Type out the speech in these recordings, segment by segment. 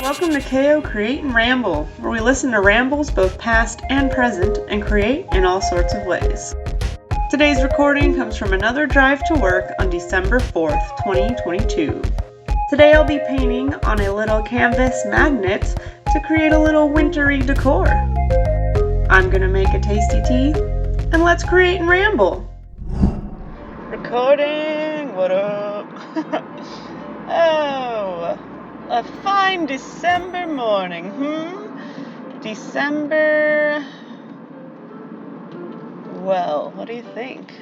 Welcome to KO Create and Ramble, where we listen to rambles both past and present and create in all sorts of ways. Today's recording comes from another drive to work on December 4th, 2022. Today I'll be painting on a little canvas magnet to create a little wintry decor. I'm gonna make a tasty tea, and let's create and ramble. Recording, what up? Oh, a fine December morning, December, well, what do you think?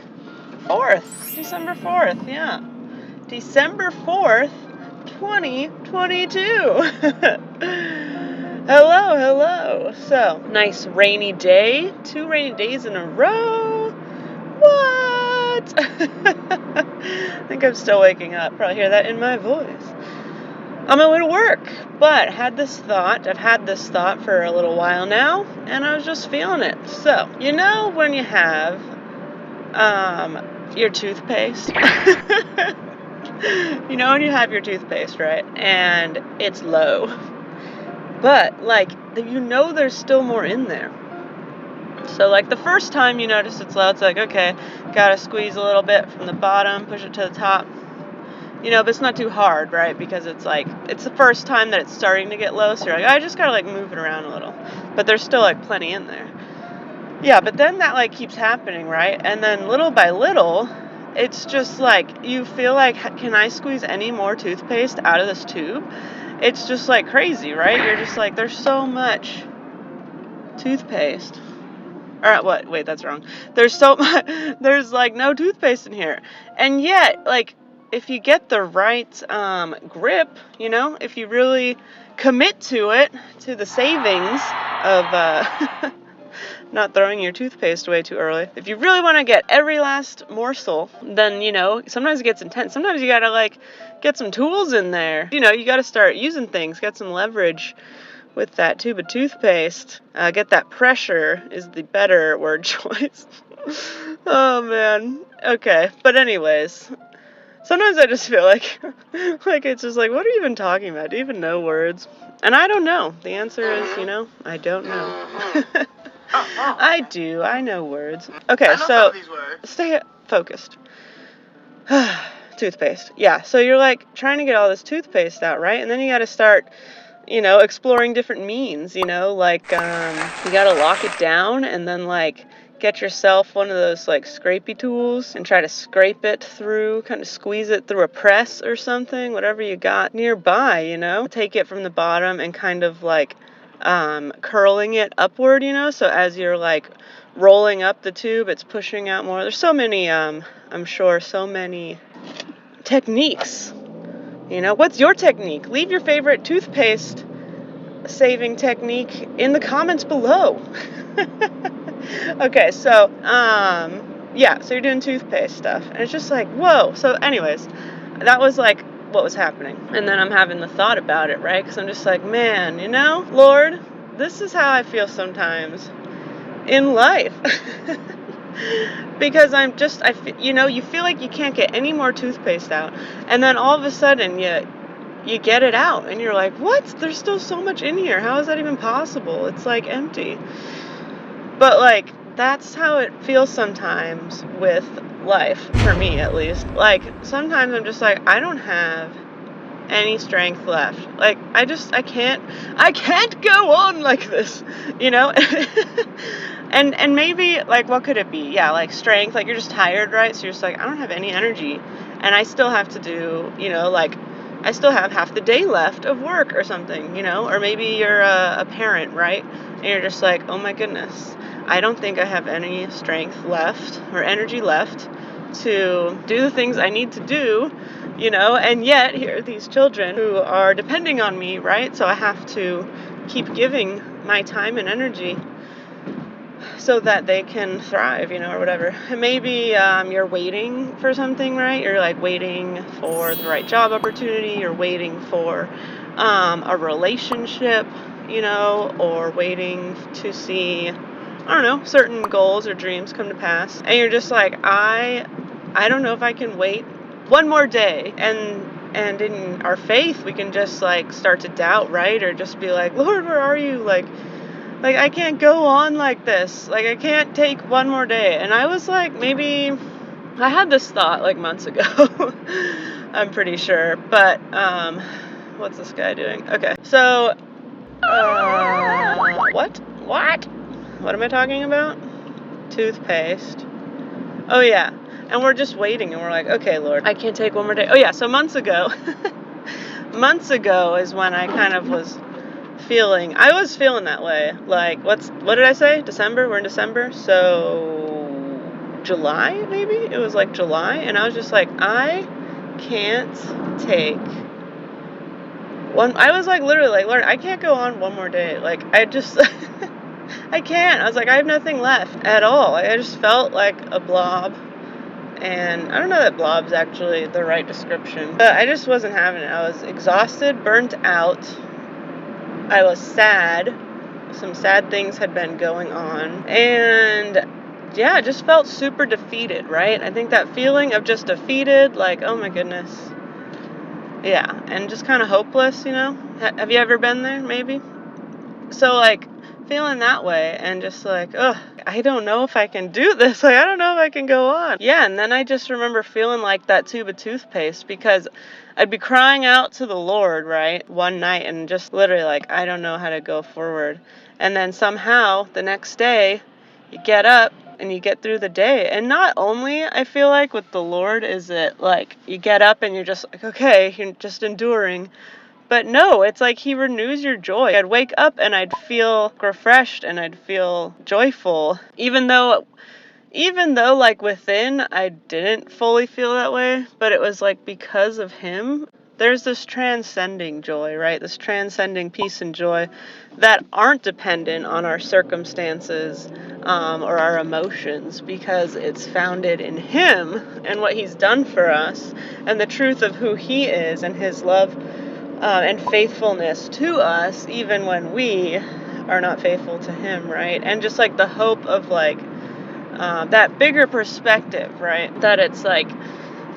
4th, December 4th, yeah. December 4th, 2022. Hello. So, nice rainy day. 2 rainy days in a row. What? I think I'm still waking up. Probably hear that in my voice. On my way to work, but I've had this thought for a little while now, and I was just feeling it. So, you know when you have your toothpaste? You know when you have your toothpaste, right? And it's low. But, there's still more in there. So, the first time you notice it's low, it's like, okay, gotta squeeze a little bit from the bottom, push it to the top. But it's not too hard, right? Because it's the first time that it's starting to get low, so you're like, I just gotta, move it around a little. But there's still, plenty in there. Yeah, but then that, keeps happening, right? And then little by little, it's just, you feel like, can I squeeze any more toothpaste out of this tube? It's just, crazy, right? You're just there's so much toothpaste. Or, what? Wait, that's wrong. There's no toothpaste in here. And yet, if you get the right grip, if you really commit to it, to the savings of not throwing your toothpaste away too early, if you really want to get every last morsel, then, sometimes it gets intense. Sometimes you got to, get some tools in there. You got to start using things, get some leverage with that tube of toothpaste. Get that pressure is the better word choice. Oh, man. Okay. But anyways, sometimes I just feel like it's just what are you even talking about? Do you even know words? And I don't know. The answer is, I don't know. I do. I know words. Okay, so stay focused. Toothpaste. Yeah, so you're trying to get all this toothpaste out, right? And then you got to start, exploring different means, you got to lock it down and then get yourself one of those scrapey tools and try to scrape it through, kind of squeeze it through a press or something, whatever you got nearby, Take it from the bottom and kind of curling it upward, so as you're rolling up the tube, it's pushing out more. There's so many, I'm sure, so many techniques. What's your technique? Leave your favorite toothpaste saving technique in the comments below. Okay, so, so you're doing toothpaste stuff, and it's just whoa. So anyways, that was what was happening. And then I'm having the thought about it, right? Because I'm just man, Lord, this is how I feel sometimes in life. Because you feel like you can't get any more toothpaste out, and then all of a sudden you get it out, and you're like, what? There's still so much in here. How is that even possible? It's empty. But that's how it feels sometimes with life, for me at least. Sometimes I'm just I don't have any strength left. I can't go on like this, and maybe what could it be? Yeah, strength, you're just tired, right? So you're just I don't have any energy, and I still have to do, I still have half the day left of work or something, or maybe you're a parent, right? And you're just oh my goodness, I don't think I have any strength left or energy left to do the things I need to do, and yet here are these children who are depending on me, right? So I have to keep giving my time and energy so that they can thrive, or whatever. And maybe you're waiting for something, right? You're waiting for the right job opportunity, you're waiting for a relationship, or waiting to see I don't know, certain goals or dreams come to pass, and you're just like, I don't know if I can wait one more day. And in our faith, we can just like start to doubt, right? Or just be like, Lord, where are you? Like I can't go on like this. Like, I can't take one more day. And I was like, maybe I had this thought like months ago. I'm pretty sure. But what's this guy doing? Okay, so what am I talking about? Toothpaste. Oh yeah. And we're just waiting, and we're like, okay, Lord, I can't take one more day. Oh yeah, so months ago is when I kind of was feeling that way. Like, what did I say? December? We're in December. So July, maybe? It was like July, and I was just like, I can't take one. I was like, literally like, Lord, I can't go on one more day. Like, I just I can't. I was like, I have nothing left at all. I just felt like a blob. And I don't know that blob's actually the right description, but I just wasn't having it. I was exhausted, burnt out. I was sad. Some sad things had been going on. And yeah, I just felt super defeated, right? I think that feeling of just defeated, like, oh my goodness. Yeah, and just kind of hopeless, you know? Have you ever been there, maybe? So, like, feeling that way and just like, ugh, I don't know if I can do this. Like, I don't know if I can go on. Yeah, and then I just remember feeling like that tube of toothpaste, because I'd be crying out to the Lord, right, one night, and just literally like, I don't know how to go forward. And then somehow the next day you get up and you get through the day. And not only, I feel like, with the Lord is it like you get up and you're just like, okay, you're just enduring. But no, it's like he renews your joy. I'd wake up and I'd feel refreshed and I'd feel joyful. Even though like within I didn't fully feel that way, but it was like because of him, there's this transcending joy, right? This transcending peace and joy that aren't dependent on our circumstances or our emotions, because it's founded in him and what he's done for us and the truth of who he is and his love and faithfulness to us, even when we are not faithful to him, right? And just like the hope of like that bigger perspective, right? That it's like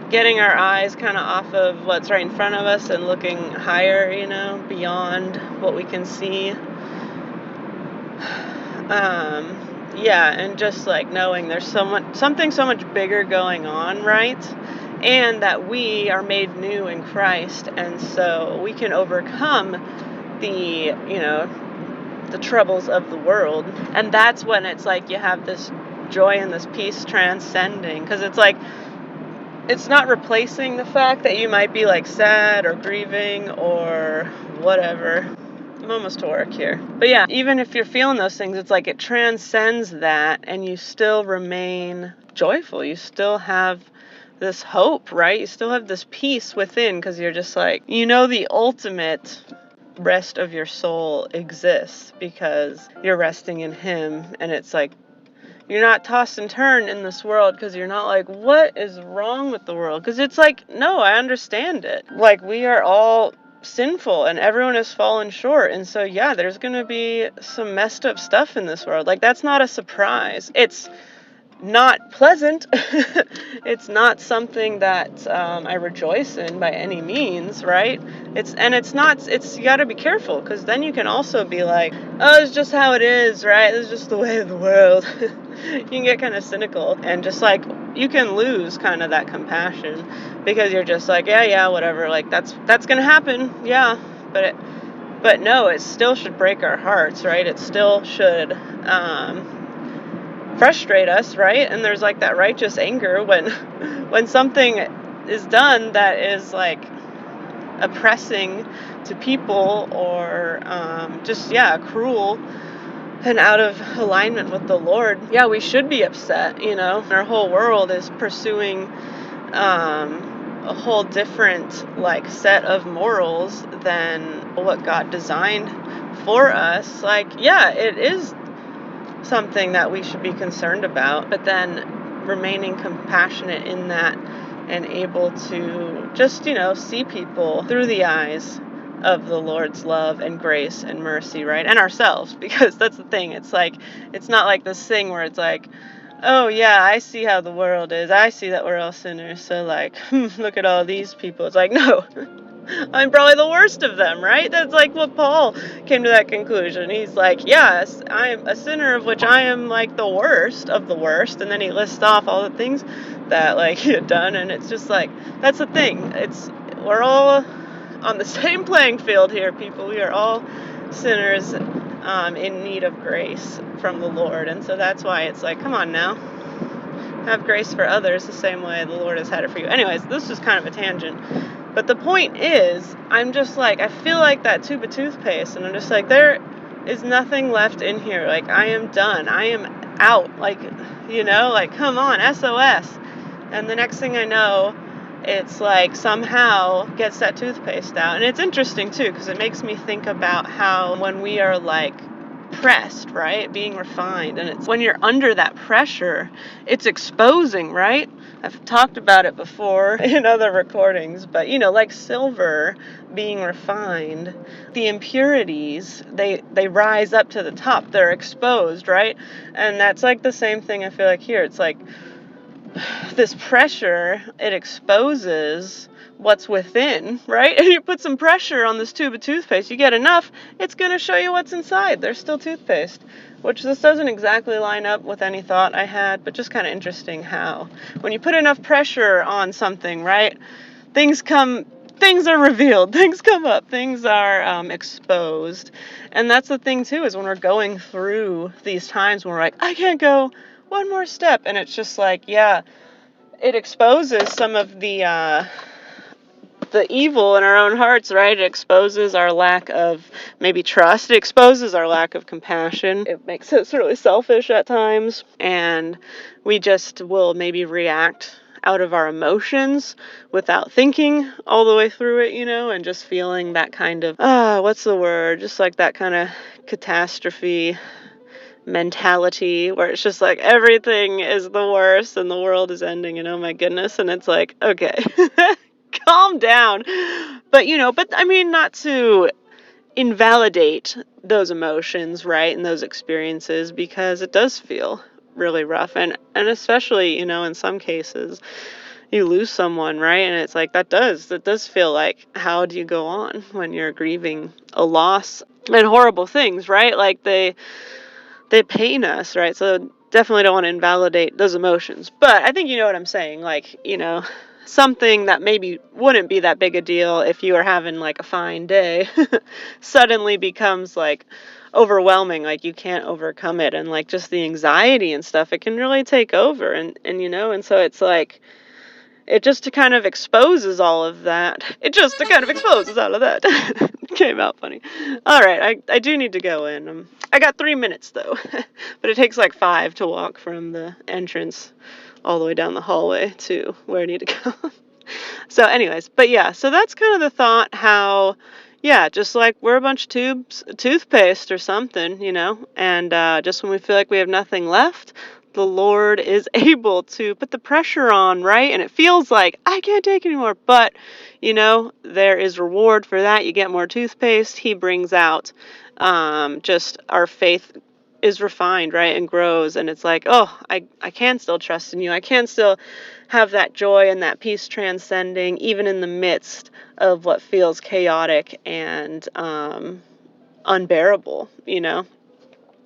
getting our eyes kind of off of what's right in front of us and looking higher, you know, beyond what we can see. Yeah, and just like knowing there's something so much bigger going on, right? And that we are made new in Christ, and so we can overcome the troubles of the world. And that's when it's like you have this joy and this peace transcending, because it's like, it's not replacing the fact that you might be like sad or grieving or whatever. I'm almost to work here. But yeah, even if you're feeling those things, it's like it transcends that and you still remain joyful. You still have this hope, right? You still have this peace within, because you're just like, you know, the ultimate rest of your soul exists because you're resting in him. And it's like, you're not tossed and turned in this world, because you're not like, what is wrong with the world? Because it's like, no, I understand it. Like, we are all sinful and everyone has fallen short. And so, yeah, there's going to be some messed up stuff in this world. Like, that's not a surprise. It's not pleasant. It's not something that I rejoice in by any means, right? You got to be careful, because then you can also be like, oh, it's just how it is, right? This is just the way of the world. You can get kind of cynical, and just like you can lose kind of that compassion, because you're just like, yeah, whatever, like that's gonna happen, yeah, but no, it still should break our hearts, right? It still should frustrate us, right? And there's like that righteous anger when something is done that is like oppressing to people, or cruel and out of alignment with the Lord. Yeah, we should be upset, you know. Our whole world is pursuing a whole different like set of morals than what God designed for us. Like, yeah, it is something that we should be concerned about, but then remaining compassionate in that and able to just, you know, see people through the eyes of the Lord's love and grace and mercy, right? And ourselves, because that's the thing. It's like, it's not like this thing where it's like, oh yeah, I see how the world is. I see that we're all sinners. So like, look at all these people. It's like, no, I'm probably the worst of them, right? That's like what Paul came to that conclusion. He's like, yes, I am a sinner of which I am like the worst of the worst. And then he lists off all the things that like he had done. And it's just like, that's the thing. We're all on the same playing field here, people. We are all sinners in need of grace from the Lord. And so that's why it's like, come on now, have grace for others the same way the Lord has had it for you. Anyways, this is kind of a tangent. But the point is, I'm just like, I feel like that tube of toothpaste, and I'm just like, there is nothing left in here. Like, I am done. I am out. Like, like, come on, SOS. And the next thing I know, it's like somehow gets that toothpaste out. And it's interesting too, because it makes me think about how when we are like pressed, right, being refined, and it's when you're under that pressure, it's exposing, right? I've talked about it before in other recordings, but like silver being refined, the impurities, they rise up to the top, they're exposed, right? And that's like the same thing I feel like here. It's like this pressure, it exposes what's within, right? And you put some pressure on this tube of toothpaste, you get enough, it's going to show you what's inside. There's still toothpaste, which this doesn't exactly line up with any thought I had, but just kind of interesting how when you put enough pressure on something, right, things are revealed, things come up, things are exposed. And that's the thing too, is when we're going through these times when we're like, I can't go one more step, and it's just like, yeah, it exposes some of the evil in our own hearts, right? It exposes our lack of maybe trust. It exposes our lack of compassion. It makes us really selfish at times, and we just will maybe react out of our emotions without thinking all the way through it, and just feeling that kind of, what's the word? Just like that kind of catastrophe mentality where it's just like everything is the worst and the world is ending and oh my goodness, and it's like, okay, calm down. But I mean, not to invalidate those emotions, right, and those experiences, because it does feel really rough, and especially in some cases you lose someone, right, and it's like that does feel like, how do you go on when you're grieving a loss and horrible things, right? Like they pain us, right? So definitely don't want to invalidate those emotions. But I think you know what I'm saying. Like, something that maybe wouldn't be that big a deal if you were having like a fine day suddenly becomes like overwhelming, like you can't overcome it, and like just the anxiety and stuff, it can really take over, and so it's like, it just kind of exposes all of that. It just kind of exposes all of that. Came out funny. All right, I do need to go in. I got 3 minutes, though. But it takes like 5 to walk from the entrance all the way down the hallway to where I need to go. So anyways, but yeah, so that's kind of the thought, how, yeah, just like we're a bunch of tubes, toothpaste or something, and just when we feel like we have nothing left, the Lord is able to put the pressure on, right? And it feels like, I can't take anymore, but, there is reward for that. You get more toothpaste. He brings out just our faith is refined, right, and grows, and it's like, oh, I can still trust in you. I can still have that joy and that peace transcending, even in the midst of what feels chaotic and unbearable,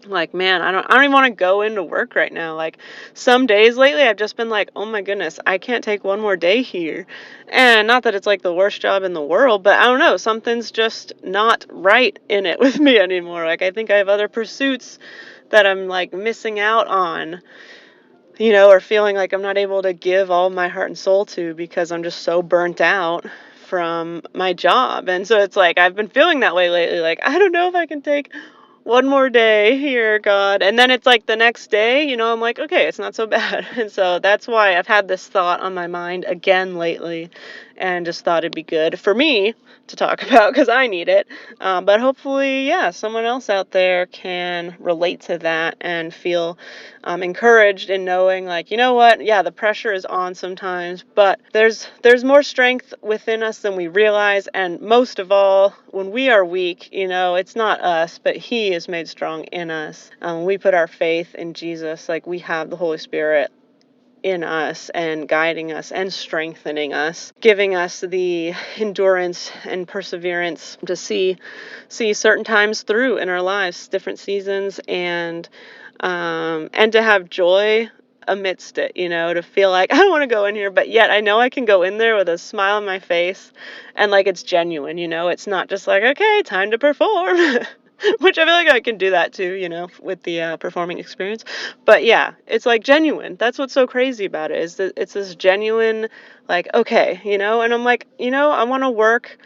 Like, man, I don't even want to go into work right now. Like, some days lately I've just been like, oh my goodness, I can't take one more day here. And not that it's like the worst job in the world, but I don't know, something's just not right in it with me anymore. Like, I think I have other pursuits that I'm like missing out on, or feeling like I'm not able to give all my heart and soul to because I'm just so burnt out from my job. And so it's like, I've been feeling that way lately. Like, I don't know if I can take one more day here, God. And then it's like the next day, I'm like, okay, it's not so bad. And so that's why I've had this thought on my mind again lately. and just thought it'd be good for me to talk about because I need it. But hopefully, yeah, someone else out there can relate to that and feel encouraged in knowing, like, you know what, yeah, the pressure is on sometimes, but there's more strength within us than we realize, and most of all, when we are weak, it's not us, but He is made strong in us. We put our faith in Jesus, like we have the Holy Spirit in us and guiding us and strengthening us, giving us the endurance and perseverance to see certain times through in our lives, different seasons, and to have joy amidst it, to feel like I don't want to go in here, but yet I know I can go in there with a smile on my face and like it's genuine, it's not just like, okay, time to perform. Which I feel like I can do that too, with the performing experience. But yeah, it's like genuine. That's what's so crazy about it, is that it's this genuine, like, okay, and I'm like, I want to work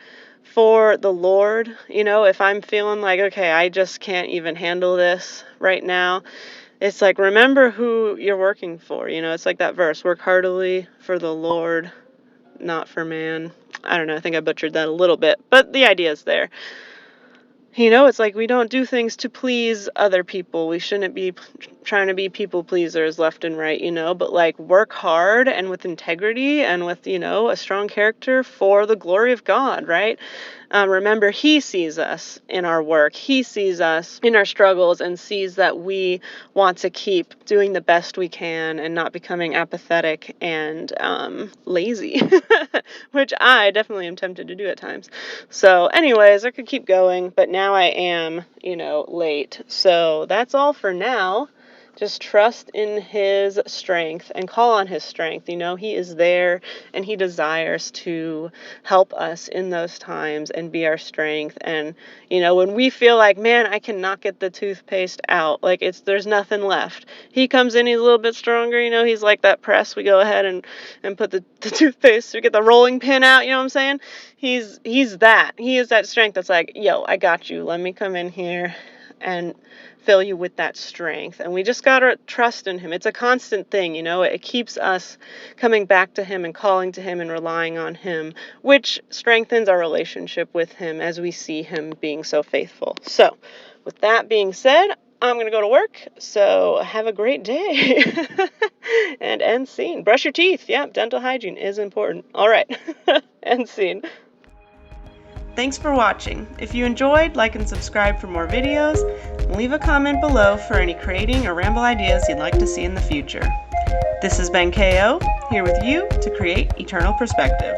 for the Lord, if I'm feeling like, okay, I just can't even handle this right now. It's like, remember who you're working for, it's like that verse, work heartily for the Lord, not for man. I don't know, I think I butchered that a little bit, but the idea is there. It's like we don't do things to please other people. We shouldn't be trying to be people pleasers left and right, but like work hard and with integrity and with, a strong character for the glory of God, right? Remember, He sees us in our work. He sees us in our struggles and sees that we want to keep doing the best we can and not becoming apathetic and lazy, which I definitely am tempted to do at times. So anyways, I could keep going, but now I am, late. So that's all for now. Just trust in His strength and call on His strength. He is there and He desires to help us in those times and be our strength. And, when we feel like, man, I cannot get the toothpaste out, like there's nothing left. He comes in, He's a little bit stronger, He's like that press. We go ahead and put the toothpaste, we get the rolling pin out, you know what I'm saying? He's that. He is that strength that's like, yo, I got you. Let me come in here and fill you with that strength. And we just gotta trust in Him. It's a constant thing, it keeps us coming back to Him and calling to Him and relying on Him, which strengthens our relationship with Him as we see Him being so faithful. So with that being said, I'm gonna go to work, so have a great day. And end scene. Brush your teeth. Yeah, dental hygiene is important. All right. End scene. Thanks for watching. If you enjoyed, like and subscribe for more videos. Leave a comment below for any creating or ramble ideas you'd like to see in the future. This has been KO, here with you to create eternal perspective.